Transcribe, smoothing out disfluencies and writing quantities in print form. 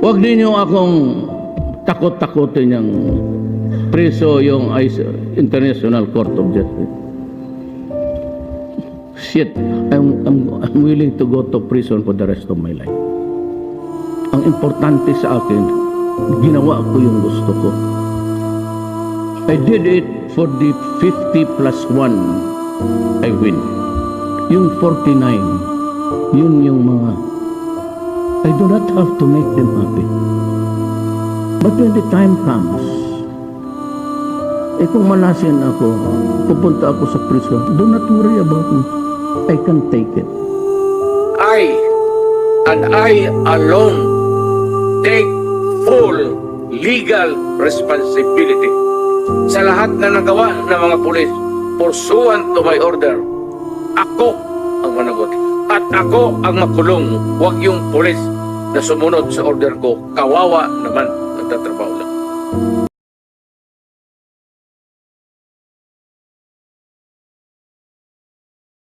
Huwag ninyo akong takot-takotin yung preso yung International Court of Justice. Shit, I'm willing to go to prison for the rest of my life. Ang importante sa akin, ginawa ko yung gusto ko. I did it for the 50 plus 1 I win. Yung 49, yun yung mga I do not have to make them happy. But when the time comes, kung malasin ako, pupunta ako sa prison, do not worry about me. I can take it. I, and I alone, take full legal responsibility sa lahat na nagawa ng mga pulis pursuant to my order. Ako ang managot at ako ang makulong, huwag yung pulis na sumunod sa order ko. Kawawa naman, nagtatrabaho lang.